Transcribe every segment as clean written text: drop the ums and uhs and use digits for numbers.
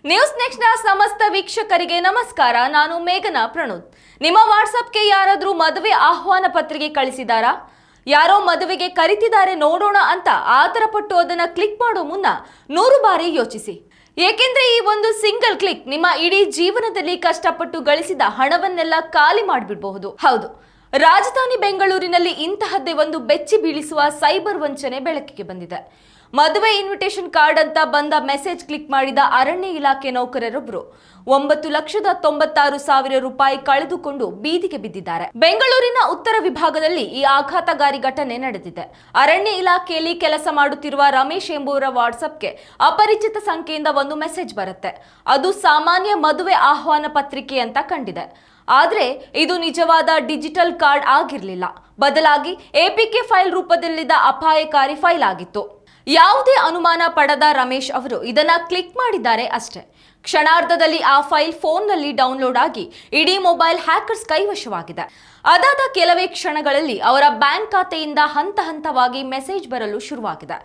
News next ನ ಸಮಸ್ತ ವೀಕ್ಷಕರಿಗೆ ನಮಸ್ಕಾರ. ನಾನು ಮೇಘನಾ ಪ್ರಣೋತ್. ನಿಮ್ಮ ವಾಟ್ಸ್ಆಪ್ಗೆ ಯಾರಾದರೂ ಮದುವೆ ಆಹ್ವಾನ ಪತ್ರಿಕೆ ಕಳಿಸಿದಾರಾ? ಯಾರೋ ಮದುವೆಗೆ ಕರೀತಿದ್ದಾರೆ ನೋಡೋಣ ಅಂತ ಆತರಪಟ್ಟು ಅದನ್ನ ಕ್ಲಿಕ್ ಮಾಡೋ ಮುನ್ನ 100 ಬಾರಿ ಯೋಚಿಸಿ. ಏಕೆಂದ್ರೆ ಈ ಒಂದು ಸಿಂಗಲ್ ಕ್ಲಿಕ್ ನಿಮ್ಮ ಇಡೀ ಜೀವನದಲ್ಲಿ ಕಷ್ಟಪಟ್ಟು ಗಳಿಸಿದ ಹಣವನ್ನೆಲ್ಲ ಖಾಲಿ ಮಾಡಿಬಿಡಬಹುದು. ಹೌದು, ರಾಜಧಾನಿ ಬೆಂಗಳೂರಿನಲ್ಲಿ ಇಂತಹದ್ದೇ ಒಂದು ಬೆಚ್ಚಿ ಬೀಳಿಸುವ ಸೈಬರ್ ವಂಚನೆ ಬೆಳಕಿಗೆ ಬಂದಿದೆ. ಮದುವೆ ಇನ್ವಿಟೇಷನ್ ಕಾರ್ಡ್ ಅಂತ ಬಂದ ಮೆಸೇಜ್ ಕ್ಲಿಕ್ ಮಾಡಿದ ಅರಣ್ಯ ಇಲಾಖೆ ನೌಕರರೊಬ್ಬರು 9,96,000 ರೂಪಾಯಿ ಕಳೆದುಕೊಂಡು ಬೀದಿಗೆ ಬಿದ್ದಿದ್ದಾರೆ. ಬೆಂಗಳೂರಿನ ಉತ್ತರ ವಿಭಾಗದಲ್ಲಿ ಈ ಆಘಾತಕಾರಿ ಘಟನೆ ನಡೆದಿದೆ. ಅರಣ್ಯ ಇಲಾಖೆಯಲ್ಲಿ ಕೆಲಸ ಮಾಡುತ್ತಿರುವ ರಮೇಶ್ ಎಂಬುವರ ವಾಟ್ಸ್ಆಪ್ಗೆ ಅಪರಿಚಿತ ಸಂಖ್ಯೆಯಿಂದ ಒಂದು ಮೆಸೇಜ್ ಬರುತ್ತೆ. ಅದು ಸಾಮಾನ್ಯ ಮದುವೆ ಆಹ್ವಾನ ಪತ್ರಿಕೆ ಅಂತ ಕಂಡಿದೆ. ಆದ್ರೆ ಇದು ನಿಜವಾದ ಡಿಜಿಟಲ್ ಕಾರ್ಡ್ ಆಗಿರಲಿಲ್ಲ. ಬದಲಾಗಿ APK ಫೈಲ್ ರೂಪದಲ್ಲಿದ್ದ ಅಪಾಯಕಾರಿ ಫೈಲ್ ಆಗಿತ್ತು. ಯಾವುದೇ ಅನುಮಾನ ಪಡದ ರಮೇಶ್ ಅವರು ಇದನ್ನ ಕ್ಲಿಕ್ ಮಾಡಿದ್ದಾರೆ ಅಷ್ಟೇ. ಕ್ಷಣಾರ್ಧದಲ್ಲಿ ಆ ಫೈಲ್ ಫೋನ್ನಲ್ಲಿ ಡೌನ್ಲೋಡ್ ಆಗಿ ಇಡೀ ಮೊಬೈಲ್ ಹ್ಯಾಕರ್ಸ್ ಕೈವಶವಾಗಿದೆ. ಅದಾದ ಕೆಲವೇ ಕ್ಷಣಗಳಲ್ಲಿ ಅವರ ಬ್ಯಾಂಕ್ ಖಾತೆಯಿಂದ ಹಂತ ಹಂತವಾಗಿ ಮೆಸೇಜ್ ಬರಲು ಶುರುವಾಗಿದೆ.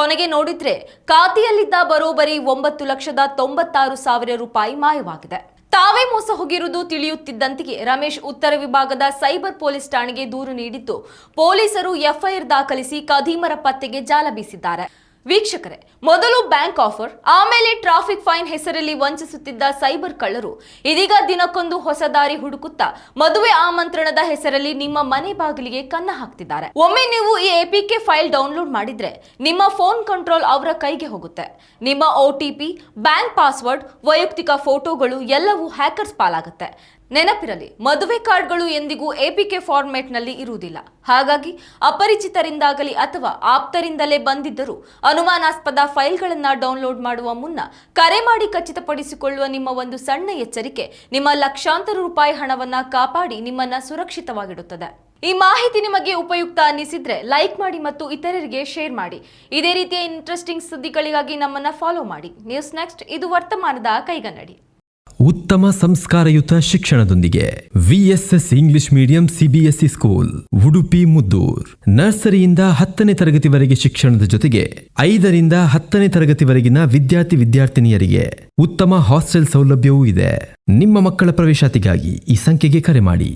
ಕೊನೆಗೆ ನೋಡಿದ್ರೆ ಖಾತೆಯಲ್ಲಿದ್ದ ಬರೋಬ್ಬರಿ 9,96,000 ರೂಪಾಯಿ ಮಾಯವಾಗಿದೆ. ತಾವೇ ಮೋಸ ಹೋಗಿರುವುದು ತಿಳಿಯುತ್ತಿದ್ದಂತೆಯೇ ರಮೇಶ್ ಉತ್ತರ ವಿಭಾಗದ ಸೈಬರ್ ಪೊಲೀಸ್ ಠಾಣೆಗೆ ದೂರು ನೀಡಿದ್ದು, ಪೊಲೀಸರು FIR ದಾಖಲಿಸಿ ಕದೀಮರ ಪತ್ತೆಗೆ ಜಾಲ ಬೀಸಿದ್ದಾರೆ. ವೀಕ್ಷಕರೇ, ಮೊದಲು ಬ್ಯಾಂಕ್ ಆಫರ್, ಆಮೇಲೆ ಟ್ರಾಫಿಕ್ ಫೈನ್ ಹೆಸರಲ್ಲಿ ವಂಚಿಸುತ್ತಿದ್ದ ಸೈಬರ್ ಕಳ್ಳರು ಇದೀಗ ದಿನಕ್ಕೊಂದು ಹೊಸ ದಾರಿ ಹುಡುಕುತ್ತಾ ಮದುವೆ ಆಮಂತ್ರಣದ ಹೆಸರಲ್ಲಿ ನಿಮ್ಮ ಮನೆ ಬಾಗಿಲಿಗೆ ಕನ್ನ ಹಾಕ್ತಿದ್ದಾರೆ. ಒಮ್ಮೆ ನೀವು ಈ APK ಫೈಲ್ ಡೌನ್ಲೋಡ್ ಮಾಡಿದ್ರೆ ನಿಮ್ಮ ಫೋನ್ ಕಂಟ್ರೋಲ್ ಅವರ ಕೈಗೆ ಹೋಗುತ್ತೆ. ನಿಮ್ಮ OTP, ಬ್ಯಾಂಕ್ ಪಾಸ್ವರ್ಡ್, ವೈಯಕ್ತಿಕ ಫೋಟೋಗಳು ಎಲ್ಲವೂ ಹ್ಯಾಕರ್ಸ್ ಪಾಲಾಗುತ್ತೆ. ನೆನಪಿರಲಿ, ಮದುವೆ ಕಾರ್ಡ್ಗಳು ಎಂದಿಗೂ APK ಫಾರ್ಮ್ಯಾಟ್ನಲ್ಲಿ ಇರುವುದಿಲ್ಲ. ಹಾಗಾಗಿ ಅಪರಿಚಿತರಿಂದಾಗಲಿ ಅಥವಾ ಆಪ್ತರಿಂದಲೇ ಬಂದಿದ್ದರೂ ಅನುಮಾನಾಸ್ಪದ ಫೈಲ್ಗಳನ್ನು ಡೌನ್ಲೋಡ್ ಮಾಡುವ ಮುನ್ನ ಕರೆ ಮಾಡಿ ಖಚಿತಪಡಿಸಿಕೊಳ್ಳುವ ನಿಮ್ಮ ಒಂದು ಸಣ್ಣ ಎಚ್ಚರಿಕೆ ನಿಮ್ಮ ಲಕ್ಷಾಂತರ ರೂಪಾಯಿ ಹಣವನ್ನ ಕಾಪಾಡಿ ನಿಮ್ಮನ್ನ ಸುರಕ್ಷಿತವಾಗಿಡುತ್ತದೆ. ಈ ಮಾಹಿತಿ ನಿಮಗೆ ಉಪಯುಕ್ತ ಅನ್ನಿಸಿದ್ರೆ ಲೈಕ್ ಮಾಡಿ ಮತ್ತು ಇತರರಿಗೆ ಶೇರ್ ಮಾಡಿ. ಇದೇ ರೀತಿಯ ಇಂಟ್ರೆಸ್ಟಿಂಗ್ ಸುದ್ದಿಗಳಿಗಾಗಿ ನಮ್ಮನ್ನ ಫಾಲೋ ಮಾಡಿ. ನ್ಯೂಸ್ ನೆಕ್ಸ್ಟ್, ಇದು ವರ್ತಮಾನದ ಕೈಗನ್ನಡಿ. ಉತ್ತಮ ಸಂಸ್ಕಾರಯುತ ಶಿಕ್ಷಣದೊಂದಿಗೆ VSS English medium CBSE school, Udupi Muddur. ನರ್ಸರಿಯಿಂದ 10ನೇ ತರಗತಿವರೆಗೆ ಶಿಕ್ಷಣದ ಜೊತೆಗೆ 5ರಿಂದ 10ನೇ ತರಗತಿವರೆಗಿನ ವಿದ್ಯಾರ್ಥಿನಿಯರಿಗೆ ಉತ್ತಮ ಹಾಸ್ಟೆಲ್ ಸೌಲಭ್ಯವೂ ಇದೆ. ನಿಮ್ಮ ಮಕ್ಕಳ ಪ್ರವೇಶಾತಿಗಾಗಿ ಈ ಸಂಖ್ಯೆಗೆ ಕರೆ ಮಾಡಿ.